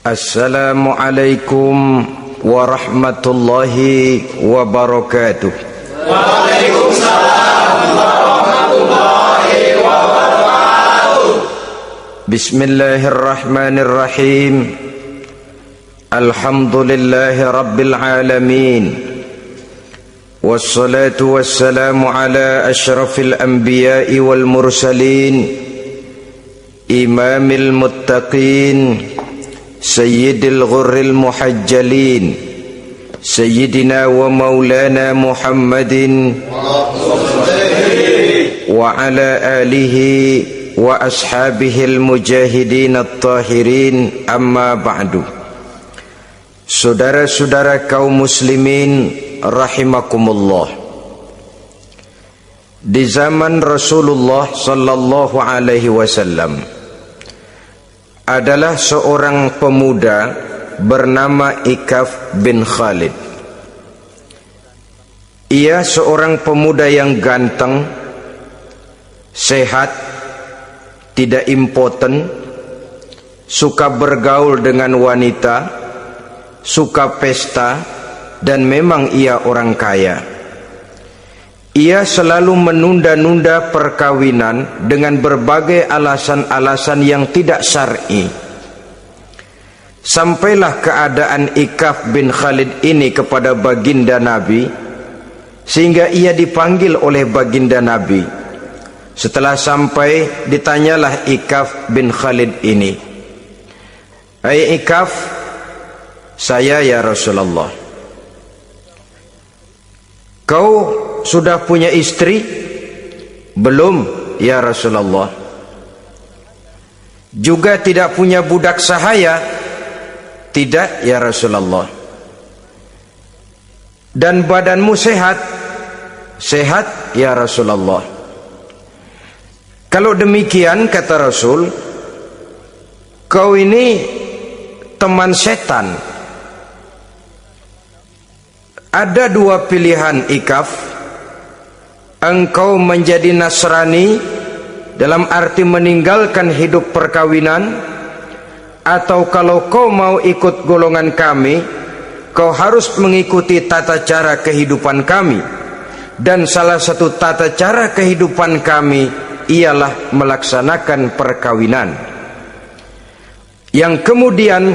Assalamualaikum warahmatullahi wabarakatuh. Waalaikumsalam warahmatullahi wabarakatuh. Bismillahirrahmanirrahim. Alhamdulillahi rabbil alamin. Wassalatu wassalamu ala ashrafil anbiya'i wal mursalin, imamil muttaqin, sayyidil ghurril muhajjalin, sayyidina wa maulana Muhammadin wa ala alihi wa ashabihil mujahidin at-tahirin, amma ba'du. Saudara-saudara kaum muslimin rahimakumullah, di zaman Rasulullah sallallahu alaihi wasallam adalah seorang pemuda bernama Ikaf bin Khalid. Ia seorang pemuda yang ganteng, sehat, tidak impoten, suka bergaul dengan wanita, suka pesta, dan memang ia orang kaya. Ia selalu menunda-nunda perkawinan dengan berbagai alasan-alasan yang tidak syar'i. Sampailah keadaan Ikaf bin Khalid ini kepada baginda Nabi, sehingga ia dipanggil oleh baginda Nabi. Setelah sampai, ditanyalah Ikaf bin Khalid ini, "Hai Ikaf, saya ya Rasulullah, kau sudah punya istri?" "Belum ya Rasulullah." "Juga tidak punya budak sahaya?" "Tidak ya Rasulullah." "Dan badanmu sehat?" "Sehat ya Rasulullah." "Kalau demikian," kata Rasul, "kau ini teman setan. Ada dua pilihan Ikaf. Engkau menjadi Nasrani dalam arti meninggalkan hidup perkawinan, atau kalau kau mau ikut golongan kami, kau harus mengikuti tata cara kehidupan kami. Dan salah satu tata cara kehidupan kami ialah melaksanakan perkawinan." Yang kemudian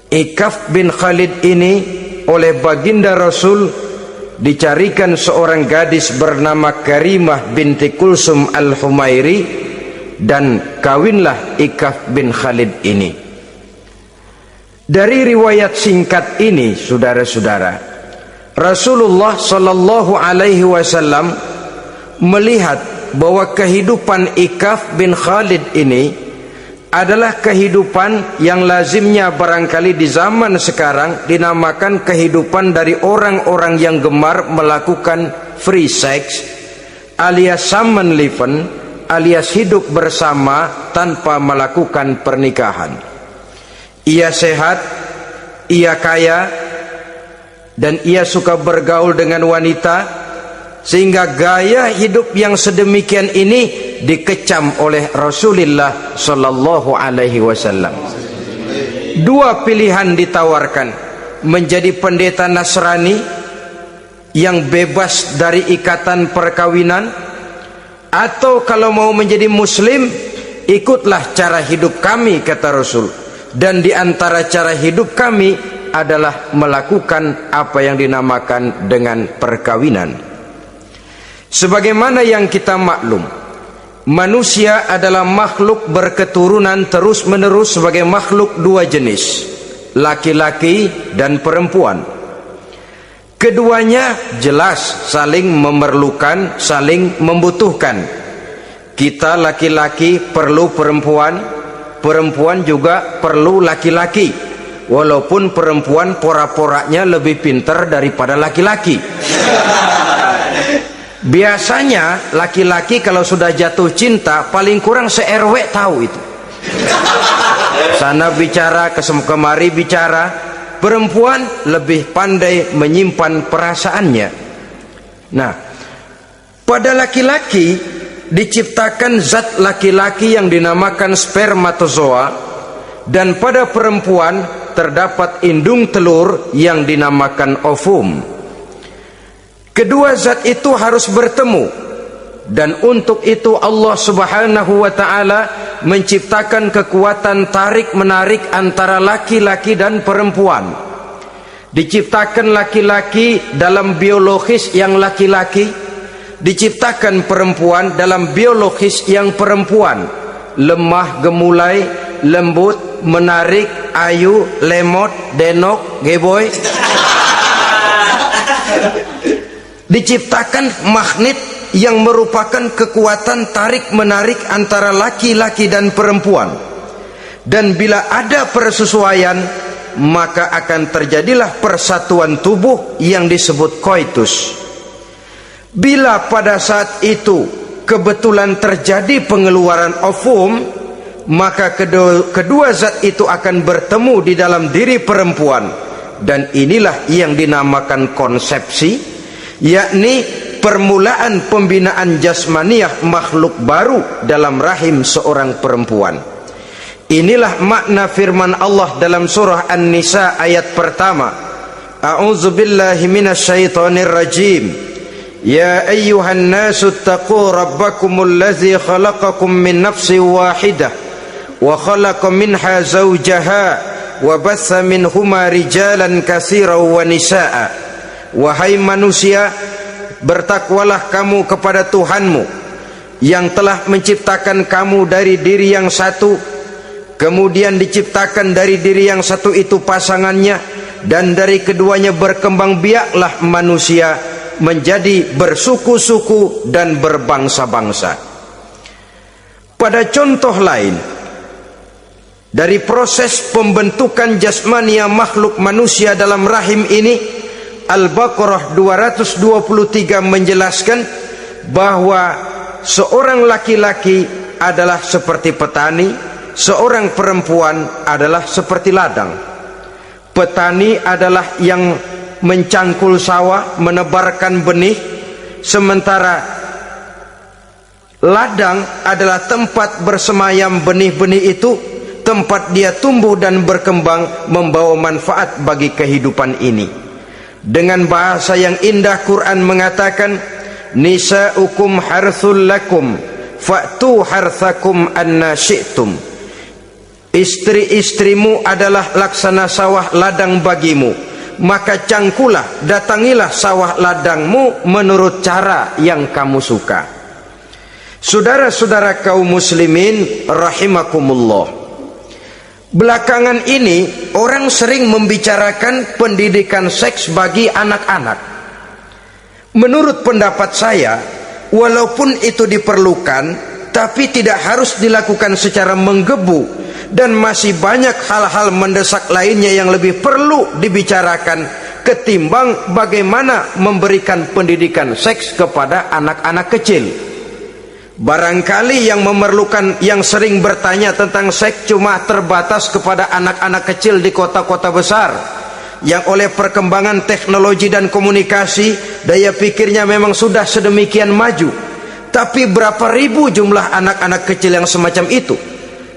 Ikaf bin Khalid ini oleh baginda Rasul dicarikan seorang gadis bernama Karimah binti Kulsum al-Humairi, dan kawinlah Ikaf bin Khalid ini. Dari riwayat singkat ini, saudara-saudara, Rasulullah sallallahu alaihi wasallam melihat bahwa kehidupan Ikaf bin Khalid ini adalah kehidupan yang lazimnya barangkali di zaman sekarang dinamakan kehidupan dari orang-orang yang gemar melakukan free sex, alias sammenleben, alias hidup bersama tanpa melakukan pernikahan. Ia sehat, ia kaya, dan ia suka bergaul dengan wanita, sehingga gaya hidup yang sedemikian ini dikecam oleh Rasulullah sallallahu alaihi wasallam. Dua pilihan ditawarkan: menjadi pendeta Nasrani yang bebas dari ikatan perkawinan, atau kalau mau menjadi muslim, ikutlah cara hidup kami, kata Rasul. Dan di antara cara hidup kami adalah melakukan apa yang dinamakan dengan perkawinan. Sebagaimana yang kita maklum, manusia adalah makhluk berketurunan terus-menerus sebagai makhluk dua jenis, laki-laki dan perempuan. Keduanya jelas saling memerlukan, saling membutuhkan. Kita laki-laki perlu perempuan, perempuan juga perlu laki-laki, walaupun perempuan pora-poranya lebih pintar daripada laki-laki. Biasanya laki-laki kalau sudah jatuh cinta paling kurang se-RW tahu itu. Sana bicara, kemari bicara. Perempuan lebih pandai menyimpan perasaannya. Nah, pada laki-laki diciptakan zat laki-laki yang dinamakan spermatozoa, dan pada perempuan terdapat indung telur yang dinamakan ovum. Kedua zat itu harus bertemu, dan untuk itu Allah Subhanahu wa ta'ala menciptakan kekuatan tarik menarik antara laki-laki dan perempuan. Diciptakan laki-laki dalam biologis yang laki-laki, diciptakan perempuan dalam biologis yang perempuan. Lemah, gemulai, lembut, menarik, ayu, lemot, denok, geboy. Diciptakan magnet yang merupakan kekuatan tarik menarik antara laki-laki dan perempuan. Dan bila ada persesuaian, maka akan terjadilah persatuan tubuh yang disebut koitus. Bila pada saat itu kebetulan terjadi pengeluaran ovum, maka kedua zat itu akan bertemu di dalam diri perempuan, dan inilah yang dinamakan konsepsi, yakni permulaan pembinaan jasmaniah makhluk baru dalam rahim seorang perempuan. Inilah makna firman Allah dalam surah An-Nisa ayat pertama. A'udzu billahi minasyaitonir rajim. Ya ayyuhan nasu taqu rabbakumul ladzi khalaqakum min nafsin wahidah wa khalaqa minha zawjaha wa batha minhuma rijalan katsiran wa nisaa. Wahai manusia, bertakwalah kamu kepada Tuhanmu yang telah menciptakan kamu dari diri yang satu, kemudian diciptakan dari diri yang satu itu pasangannya, dan dari keduanya berkembang biaklah manusia menjadi bersuku-suku dan berbangsa-bangsa. Pada contoh lain dari proses pembentukan jasmania makhluk manusia dalam rahim ini, Al-Baqarah 223 menjelaskan bahwa seorang laki-laki adalah seperti petani, seorang perempuan adalah seperti ladang. Petani adalah yang mencangkul sawah, menebarkan benih, sementara ladang adalah tempat bersemayam benih-benih itu, tempat dia tumbuh dan berkembang membawa manfaat bagi kehidupan ini. Dengan bahasa yang indah, Quran mengatakan, nisa'ukum harthul lakum fa'tu harthakum anna syi'tum. Istri-istrimu adalah laksana sawah ladang bagimu, maka cangkulah, datangilah sawah ladangmu menurut cara yang kamu suka. Saudara-saudara kaum muslimin rahimakumullah, belakangan ini orang sering membicarakan pendidikan seks bagi anak-anak. Menurut pendapat saya, walaupun itu diperlukan, tapi tidak harus dilakukan secara menggebu, dan masih banyak hal-hal mendesak lainnya yang lebih perlu dibicarakan ketimbang bagaimana memberikan pendidikan seks kepada anak-anak kecil. Barangkali yang memerlukan, yang sering bertanya tentang seks cuma terbatas kepada anak-anak kecil di kota-kota besar yang oleh perkembangan teknologi dan komunikasi daya pikirnya memang sudah sedemikian maju. Tapi berapa ribu jumlah anak-anak kecil yang semacam itu?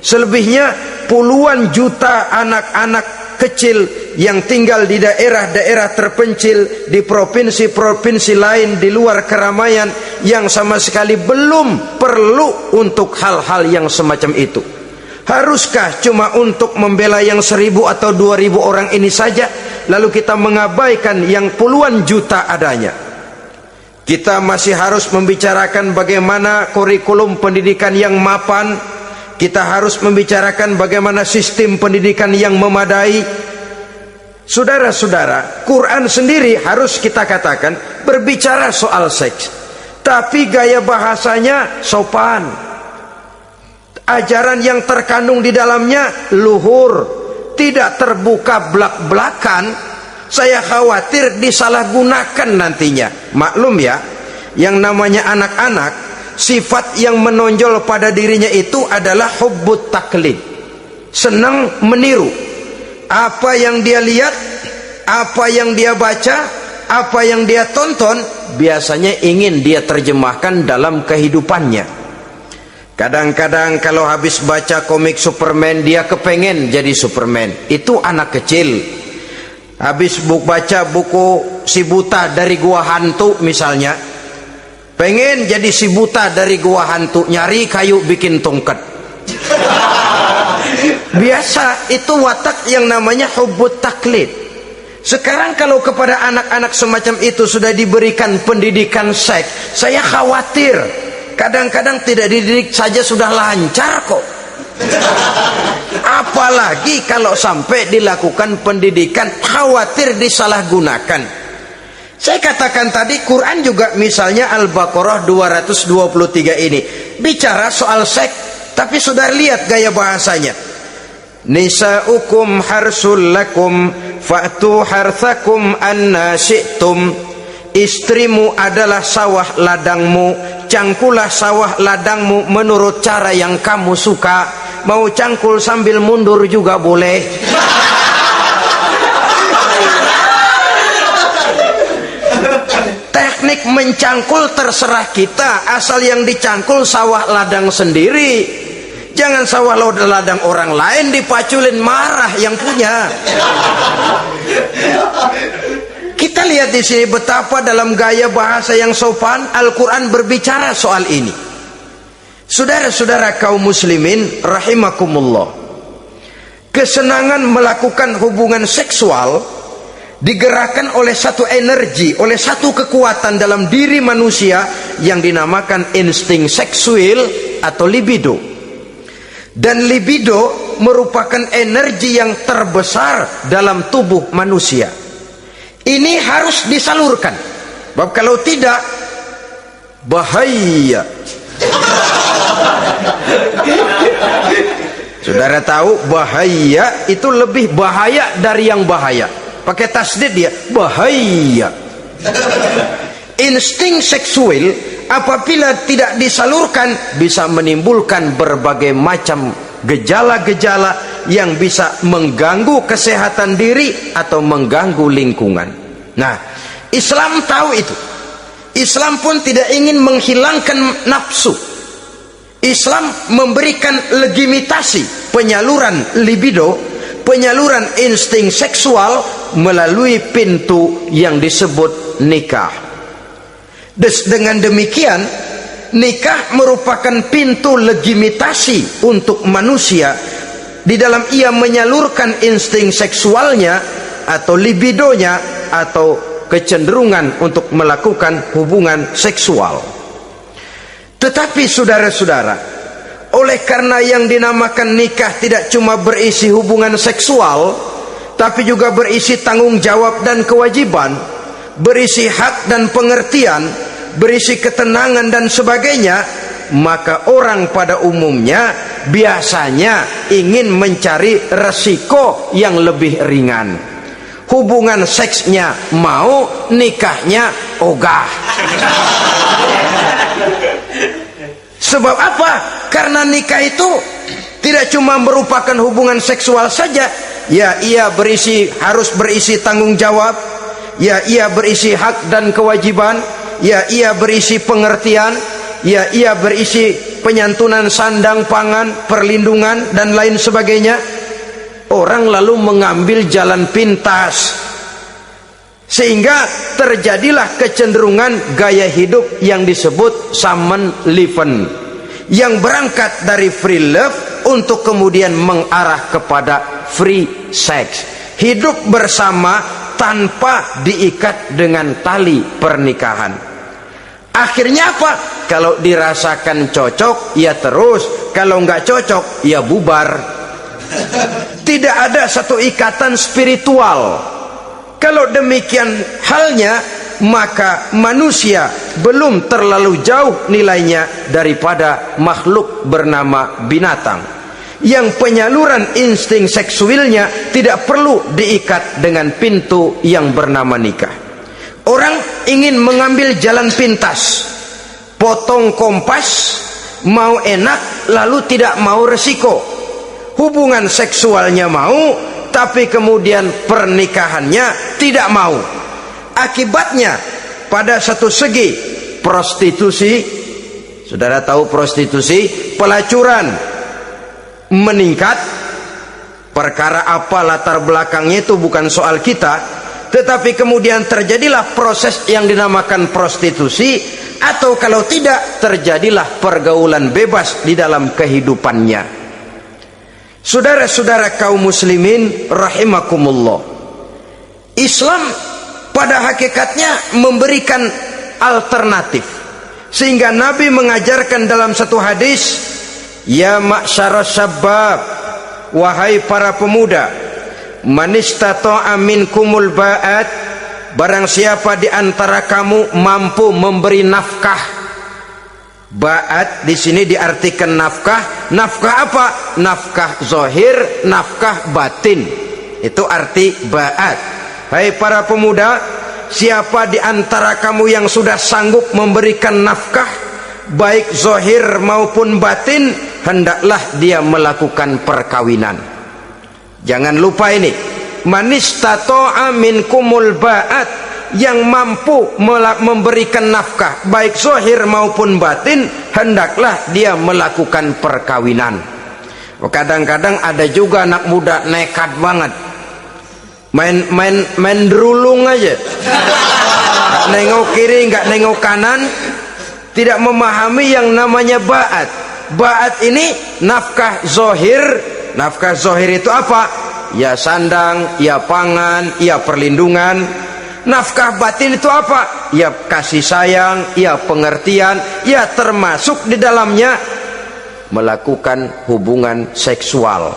Selebihnya puluhan juta anak-anak kecil yang tinggal di daerah-daerah terpencil, di provinsi-provinsi lain di luar keramaian, yang sama sekali belum perlu untuk hal-hal yang semacam itu. Haruskah cuma untuk membela yang 1.000 atau 2.000 orang ini saja, lalu kita mengabaikan yang puluhan juta adanya? Kita masih harus membicarakan bagaimana kurikulum pendidikan yang mapan. Kita harus membicarakan bagaimana sistem pendidikan yang memadai. Saudara-saudara, Quran sendiri harus kita katakan berbicara soal seks, tapi gaya bahasanya sopan. Ajaran yang terkandung di dalamnya luhur, tidak terbuka belak-belakan. Saya khawatir disalahgunakan nantinya. Maklum ya, yang namanya anak-anak, sifat yang menonjol pada dirinya itu adalah hubbut taklid, senang meniru. Apa yang dia lihat, apa yang dia baca, apa yang dia tonton, biasanya ingin dia terjemahkan dalam kehidupannya. Kadang-kadang kalau habis baca komik Superman, dia kepengen jadi Superman. Itu anak kecil. Habis baca buku Si Buta dari Gua Hantu misalnya, pengen jadi si buta dari gua hantu, nyari kayu bikin tongkat. Biasa, itu watak yang namanya hubbut taklid. Sekarang kalau kepada anak-anak semacam itu sudah diberikan pendidikan seks, saya khawatir. Kadang-kadang tidak dididik saja sudah lancar kok. Apalagi kalau sampai dilakukan pendidikan, khawatir disalahgunakan. Saya katakan tadi, Quran juga misalnya Al-Baqarah 223 ini bicara soal seks, tapi sudah lihat gaya bahasanya. Nisa'ukum harsul lakum fa'tu harthakum anna syi'tum. Istrimu adalah sawah ladangmu, cangkulah sawah ladangmu menurut cara yang kamu suka. Mau cangkul sambil mundur juga boleh. Teknik mencangkul terserah kita, asal yang dicangkul sawah ladang sendiri. Jangan sawah ladang orang lain dipaculin, marah yang punya. Kita lihat di sini betapa dalam gaya bahasa yang sopan Al-Quran berbicara soal ini. Saudara-saudara kaum muslimin rahimakumullah, kesenangan melakukan hubungan seksual digerakkan oleh satu energi, oleh satu kekuatan dalam diri manusia yang dinamakan insting seksual atau libido. Dan libido merupakan energi yang terbesar dalam tubuh manusia. Ini harus disalurkan, sebab kalau tidak bahaya. Saudara tahu bahaya itu lebih bahaya dari yang bahaya. Pakai tasdid dia, bahaya. Insting seksual apabila tidak disalurkan bisa menimbulkan berbagai macam gejala-gejala yang bisa mengganggu kesehatan diri atau mengganggu lingkungan. Nah, Islam tahu itu. Islam pun tidak ingin menghilangkan nafsu. Islam memberikan legitimasi penyaluran libido, penyaluran insting seksual melalui pintu yang disebut nikah. Dengan demikian, nikah merupakan pintu legitimasi untuk manusia di dalam ia menyalurkan insting seksualnya atau libidonya atau kecenderungan untuk melakukan hubungan seksual. Tetapi saudara-saudara, oleh karena yang dinamakan nikah tidak cuma berisi hubungan seksual, tapi juga berisi tanggung jawab dan kewajiban, berisi hak dan pengertian, berisi ketenangan dan sebagainya, maka orang pada umumnya biasanya ingin mencari resiko yang lebih ringan. Hubungan seksnya mau, nikahnya ogah. Sebab apa? Karena nikah itu tidak cuma merupakan hubungan seksual saja. Ya, ia harus berisi tanggung jawab. Ya, ia berisi hak dan kewajiban. Ya, ia berisi pengertian. Ya, ia berisi penyantunan sandang pangan, perlindungan dan lain sebagainya. Orang lalu mengambil jalan pintas, sehingga terjadilah kecenderungan gaya hidup yang disebut Samen Leven, yang berangkat dari free love untuk kemudian mengarah kepada free sex. Hidup bersama tanpa diikat dengan tali pernikahan. Akhirnya apa? Kalau dirasakan cocok, ya terus. Kalau nggak cocok, ya bubar. Tidak ada satu ikatan spiritual. Kalau demikian halnya, maka manusia belum terlalu jauh nilainya daripada makhluk bernama binatang, yang penyaluran insting seksualnya tidak perlu diikat dengan pintu yang bernama nikah. Orang ingin mengambil jalan pintas, potong kompas, mau enak lalu tidak mau resiko. Hubungan seksualnya mau, tapi kemudian pernikahannya tidak mau. Akibatnya pada satu segi prostitusi, Saudara tahu prostitusi, pelacuran meningkat. Perkara apa latar belakangnya itu bukan soal kita, tetapi kemudian terjadilah proses yang dinamakan prostitusi, atau kalau tidak terjadilah pergaulan bebas di dalam kehidupannya. Saudara-saudara kaum muslimin rahimakumullah, Islam pada hakikatnya memberikan alternatif, sehingga Nabi mengajarkan dalam satu hadis, ya ma'syaras syabab, wahai para pemuda, man istata'a minkumul ba'at, barang siapa di antara kamu mampu memberi nafkah. Ba'at di sini diartikan nafkah. Nafkah apa? Nafkah zahir, nafkah batin. Itu arti ba'at. Hai para pemuda, siapa di antara kamu yang sudah sanggup memberikan nafkah, baik zahir maupun batin, hendaklah dia melakukan perkawinan. Jangan lupa ini, manistata'a minkumul ba'at, yang mampu memberikan nafkah baik zahir maupun batin, hendaklah dia melakukan perkawinan. Kadang-kadang ada juga anak muda nekat banget, main derulung aja, nggak nengok kiri, nggak nengok kanan, tidak memahami yang namanya ba'at. Ba'at ini nafkah zohir. Nafkah zohir itu apa? Ya sandang, ya pangan, ya perlindungan. Nafkah batin itu apa? Ya kasih sayang, ya pengertian, ya termasuk di dalamnya melakukan hubungan seksual.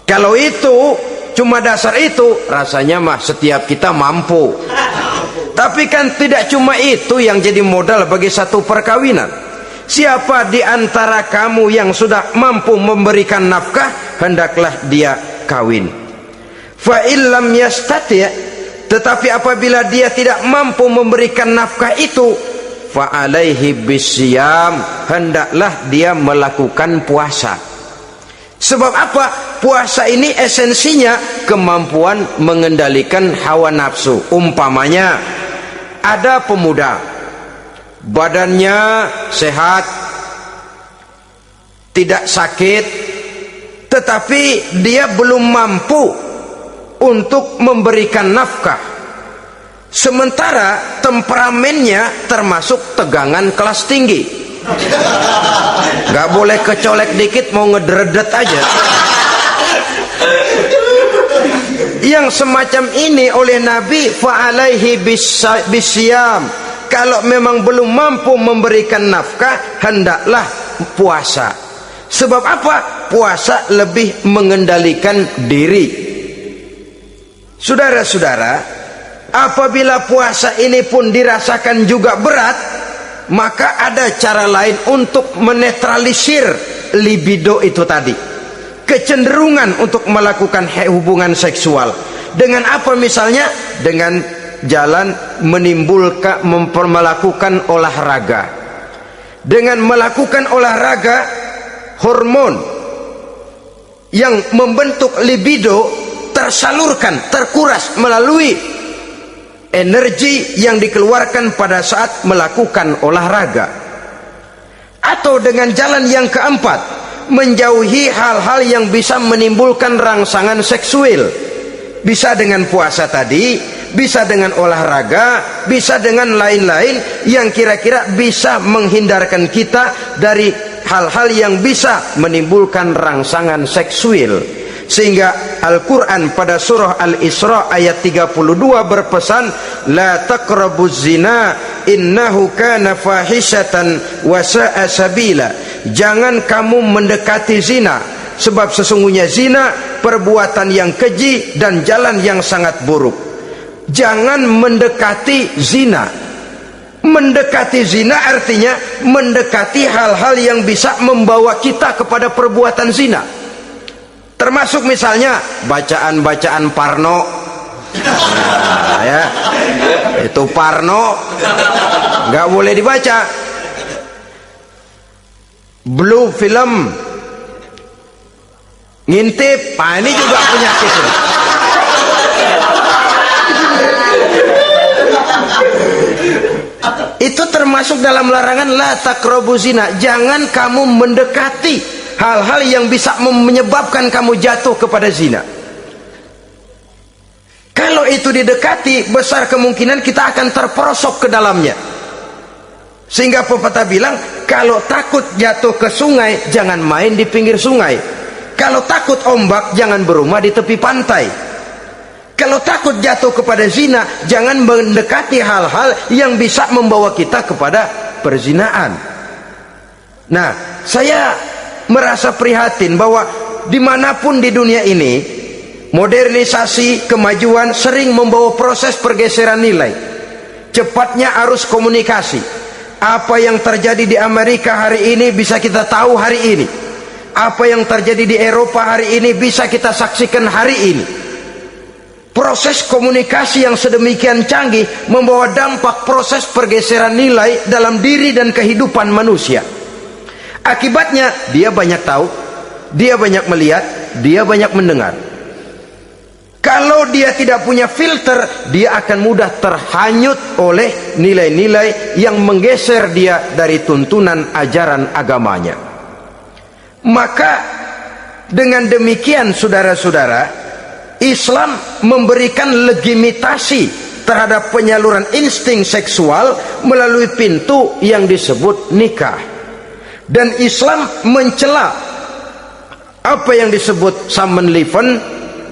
Kalau itu cuma dasar itu, rasanya mah setiap kita mampu. Tapi kan tidak cuma itu yang jadi modal bagi satu perkawinan. Siapa di antara kamu yang sudah mampu memberikan nafkah, hendaklah dia kawin. Fa illam yastati', tetapi apabila dia tidak mampu memberikan nafkah itu, fa alaihi bisyam, hendaklah dia melakukan puasa. Sebab apa? Puasa ini esensinya kemampuan mengendalikan hawa nafsu. Umpamanya ada pemuda, badannya sehat, tidak sakit, tetapi dia belum mampu untuk memberikan nafkah. Sementara temperamennya termasuk tegangan kelas tinggi, gak boleh kecolek dikit mau ngedredet aja. Yang semacam ini oleh Nabi, fa'alaihi bisyam, kalau memang belum mampu memberikan nafkah, hendaklah puasa. Sebab apa? Puasa lebih mengendalikan diri. Saudara-saudara, apabila puasa ini pun dirasakan juga berat, maka ada cara lain untuk menetralisir libido itu tadi, kecenderungan untuk melakukan hubungan seksual. Dengan apa misalnya? Dengan jalan menimbulkan melakukan olahraga. Dengan melakukan olahraga, hormon yang membentuk libido tersalurkan, terkuras melalui energi yang dikeluarkan pada saat melakukan olahraga. Atau dengan jalan yang keempat, menjauhi hal-hal yang bisa menimbulkan rangsangan seksual. Bisa dengan puasa tadi, bisa dengan olahraga, bisa dengan lain-lain yang kira-kira bisa menghindarkan kita dari hal-hal yang bisa menimbulkan rangsangan seksual. Sehingga Al-Quran pada surah Al-Isra ayat 32 berpesan, la taqrabuz zina innahu kana fahishatan wa sa'a sabila. Jangan kamu mendekati zina, sebab sesungguhnya zina perbuatan yang keji dan jalan yang sangat buruk. Jangan mendekati zina. Mendekati zina artinya mendekati hal-hal yang bisa membawa kita kepada perbuatan zina. Termasuk misalnya bacaan-bacaan Parno. Nah, ya, itu Parno nggak boleh dibaca. Blue film, ngintip, nah ini juga penyakit. Itu termasuk dalam larangan la taqrabu zina. Jangan kamu mendekati hal-hal yang bisa menyebabkan kamu jatuh kepada zina. Kalau itu didekati, besar kemungkinan kita akan terperosok ke dalamnya. Sehingga pepatah bilang, kalau takut jatuh ke sungai, jangan main di pinggir sungai. Kalau takut ombak, jangan berumah di tepi pantai. Kalau takut jatuh kepada zina, jangan mendekati hal-hal yang bisa membawa kita kepada perzinaan. Nah, saya merasa prihatin bahwa dimanapun di dunia ini, modernisasi, kemajuan sering membawa proses pergeseran nilai. Cepatnya arus komunikasi. Apa yang terjadi di Amerika hari ini bisa kita tahu hari ini. Apa yang terjadi di Eropa hari ini bisa kita saksikan hari ini. Proses komunikasi yang sedemikian canggih membawa dampak proses pergeseran nilai dalam diri dan kehidupan manusia. Akibatnya dia banyak tahu, dia banyak melihat, dia banyak mendengar. Kalau dia tidak punya filter, dia akan mudah terhanyut oleh nilai-nilai yang menggeser dia dari tuntunan ajaran agamanya. Maka dengan demikian saudara-saudara, Islam memberikan legitimasi terhadap penyaluran insting seksual melalui pintu yang disebut nikah. Dan Islam mencela apa yang disebut samenleven,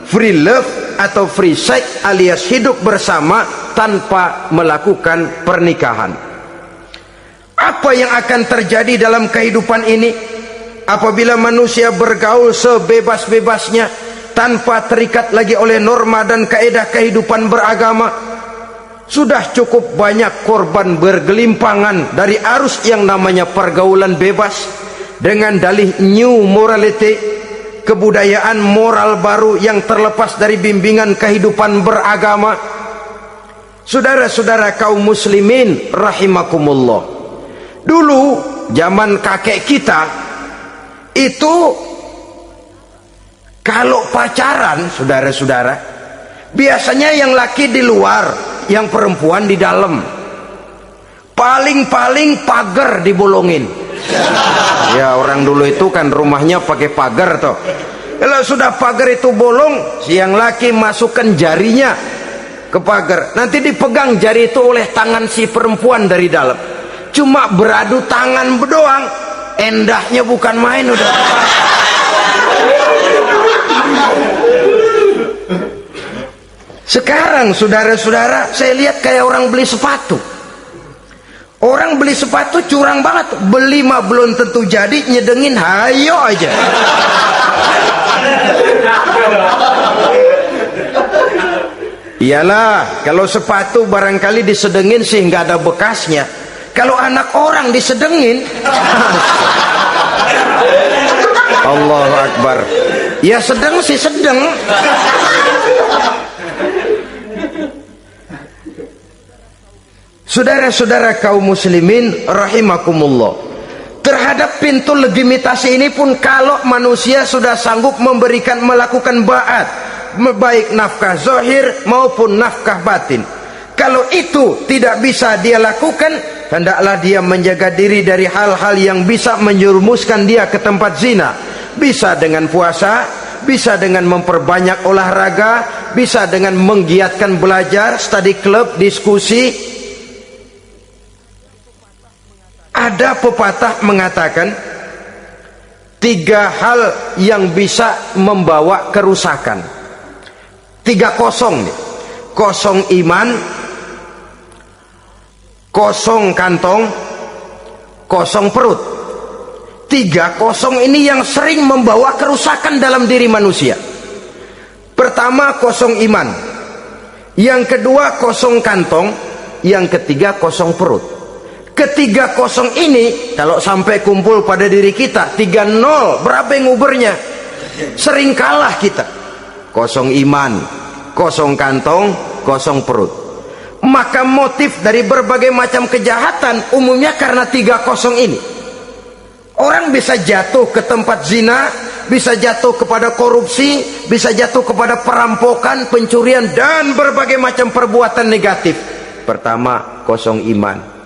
free love atau free sex alias hidup bersama tanpa melakukan pernikahan. Apa yang akan terjadi dalam kehidupan ini apabila manusia bergaul sebebas-bebasnya tanpa terikat lagi oleh norma dan kaedah kehidupan beragama? Sudah cukup banyak korban bergelimpangan dari arus yang namanya pergaulan bebas dengan dalih new morality, kebudayaan moral baru yang terlepas dari bimbingan kehidupan beragama. Saudara-saudara kaum muslimin rahimakumullah, dulu zaman kakek kita itu kalau pacaran, saudara-saudara, biasanya yang laki di luar, yang perempuan di dalam. Paling-paling pagar dibolongin. Ya, orang dulu itu kan rumahnya pakai pagar toh. Kalau sudah pagar itu bolong, si yang laki masukkan jarinya ke pagar. Nanti dipegang jari itu oleh tangan si perempuan dari dalam. Cuma beradu tangan doang, endahnya bukan main udah. Sekarang saudara-saudara, saya lihat kayak orang beli sepatu. Orang beli sepatu curang banget, beli mah belum tentu jadi, nyedengin hayo aja. Iyalah, kalau sepatu barangkali disedengin sih nggak ada bekasnya. Kalau anak orang disedengin, Allahu Akbar. Ya sedeng sih sedeng. Saudara-saudara kaum muslimin rahimakumullah, terhadap pintu legitimasi ini pun kalau manusia sudah sanggup melakukan ba'at, baik nafkah zahir maupun nafkah batin, kalau itu tidak bisa dia lakukan, hendaklah dia menjaga diri dari hal-hal yang bisa menjerumuskan dia ke tempat zina. Bisa dengan puasa, bisa dengan memperbanyak olahraga, bisa dengan menggiatkan belajar, study club, diskusi. Ada pepatah mengatakan 3 hal yang bisa membawa kerusakan. 3 kosong nih. Kosong iman, kosong kantong, kosong perut. 3 kosong ini yang sering membawa kerusakan dalam diri manusia. Pertama, kosong iman. Yang kedua, kosong kantong. Yang ketiga, kosong perut. Ketiga kosong ini kalau sampai kumpul pada diri kita 3-0, berapa yang ngubernya? Sering kalah kita. Kosong iman, kosong kantong, kosong perut. Maka motif dari berbagai macam kejahatan umumnya karena 3 kosong ini. Orang bisa jatuh ke tempat zina, bisa jatuh kepada korupsi, bisa jatuh kepada perampokan, pencurian, dan berbagai macam perbuatan negatif. Pertama, kosong iman.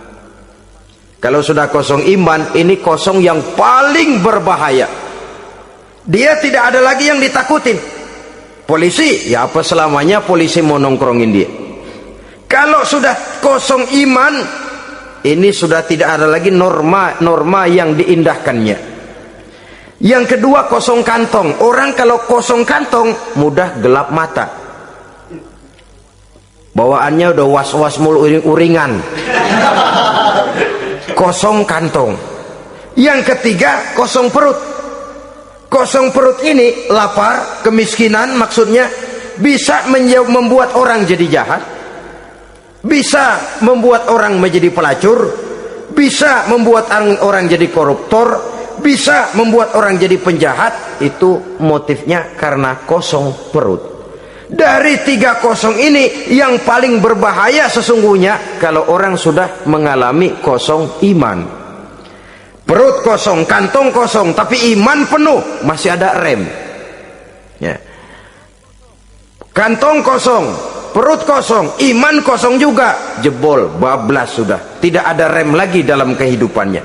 Kalau sudah kosong iman, ini kosong yang paling berbahaya. Dia tidak ada lagi yang ditakutin. Polisi, ya apa selamanya polisi mau nongkrongin dia. Kalau sudah kosong iman, ini sudah tidak ada lagi norma yang diindahkannya. Yang kedua, kosong kantong. Orang kalau kosong kantong mudah gelap mata. Bawaannya udah was-was mulu uringan. Kosong kantong. Yang ketiga, kosong perut. Kosong perut ini lapar, kemiskinan maksudnya, bisa membuat orang jadi jahat, bisa membuat orang menjadi pelacur, bisa membuat orang jadi koruptor, bisa membuat orang jadi penjahat. Itu motifnya karena kosong perut. Dari 3 kosong ini yang paling berbahaya sesungguhnya kalau orang sudah mengalami kosong iman. Perut kosong, kantong kosong, tapi iman penuh, masih ada rem. Ya. Kantong kosong, perut kosong, iman kosong juga, jebol, bablas sudah. Tidak ada rem lagi dalam kehidupannya.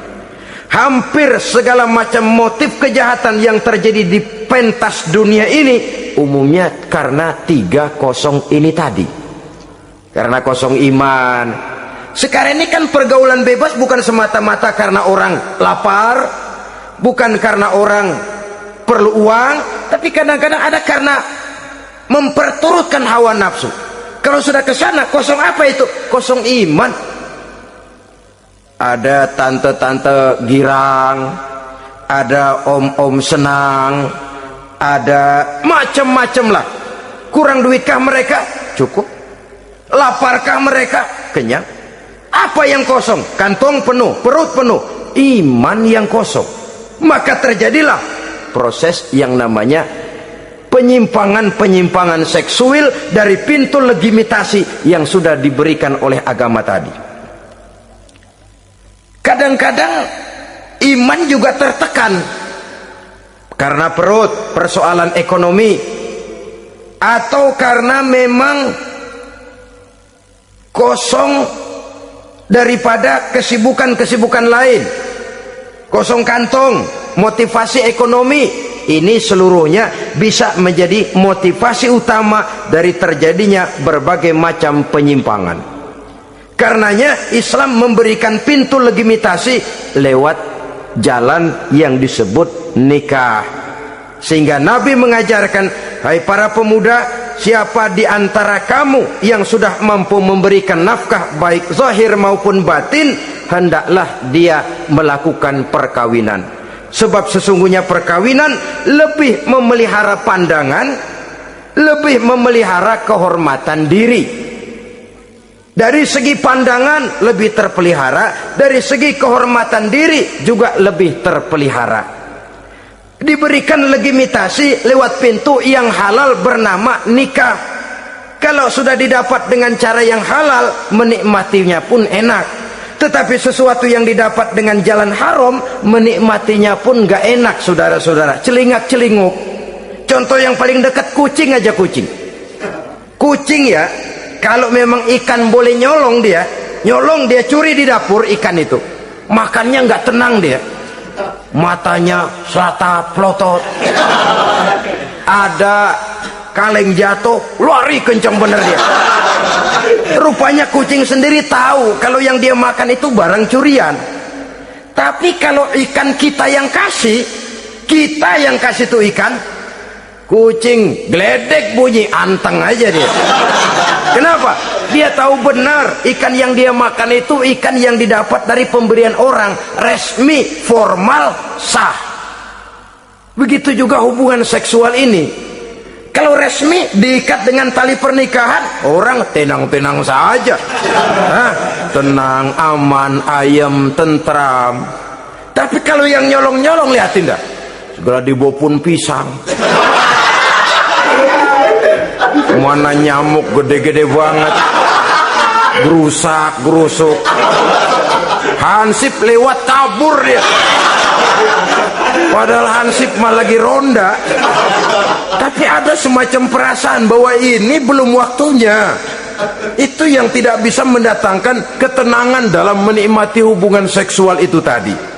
Hampir segala macam motif kejahatan yang terjadi di pentas dunia ini umumnya karena 3 kosong ini tadi. Karena kosong iman. Sekarang ini kan pergaulan bebas bukan semata-mata karena orang lapar, bukan karena orang perlu uang, tapi kadang-kadang ada karena memperturutkan hawa nafsu. Kalau sudah ke sana, kosong apa itu? Kosong iman. Ada tante-tante girang, ada om-om senang, ada macam-macam lah. Kurang duitkah mereka? Cukup. Laparkah mereka? Kenyang. Apa yang kosong? Kantong penuh, perut penuh, iman yang kosong. Maka terjadilah proses yang namanya penyimpangan-penyimpangan seksual dari pintu legitimasi yang sudah diberikan oleh agama tadi. Kadang-kadang iman juga tertekan karena perut, persoalan ekonomi, atau karena memang kosong daripada kesibukan-kesibukan lain. Kosong kantong, motivasi ekonomi, ini seluruhnya bisa menjadi motivasi utama dari terjadinya berbagai macam penyimpangan. Karenanya Islam memberikan pintu legitimasi lewat jalan yang disebut nikah. Sehingga Nabi mengajarkan, hai para pemuda, siapa di antara kamu yang sudah mampu memberikan nafkah baik zahir maupun batin, hendaklah dia melakukan perkawinan. Sebab sesungguhnya perkawinan lebih memelihara pandangan, lebih memelihara kehormatan diri. Dari segi pandangan lebih terpelihara, dari segi kehormatan diri juga lebih terpelihara. Diberikan legitimasi lewat pintu yang halal bernama nikah. Kalau sudah didapat dengan cara yang halal, menikmatinya pun enak. Tetapi sesuatu yang didapat dengan jalan haram, menikmatinya pun gak enak, saudara-saudara. Celingak-celinguk. Contoh yang paling dekat, kucing aja, kucing. Kucing ya, kalau memang ikan boleh nyolong dia curi di dapur ikan itu, makannya gak tenang dia. Matanya selata plotot, ada kaleng jatuh, lari kencang bener dia. Rupanya kucing sendiri tahu kalau yang dia makan itu barang curian. Tapi kalau ikan kita yang kasih tuh ikan, kucing geledek bunyi, anteng aja dia. Kenapa? Dia tahu benar ikan yang dia makan itu ikan yang didapat dari pemberian orang, resmi, formal, sah. Begitu juga hubungan seksual ini. Kalau resmi diikat dengan tali pernikahan, orang tenang-tenang saja. Tenang, aman, ayem, tentram. Tapi kalau yang nyolong-nyolong, lihatin dah, segera dibopun pisang. Mana nyamuk gede-gede banget, gerusak gerusuk, hansip lewat kabur dia. Padahal hansip mah lagi ronda. Tapi ada semacam perasaan bahwa ini belum waktunya. Itu yang tidak bisa mendatangkan ketenangan dalam menikmati hubungan seksual itu tadi.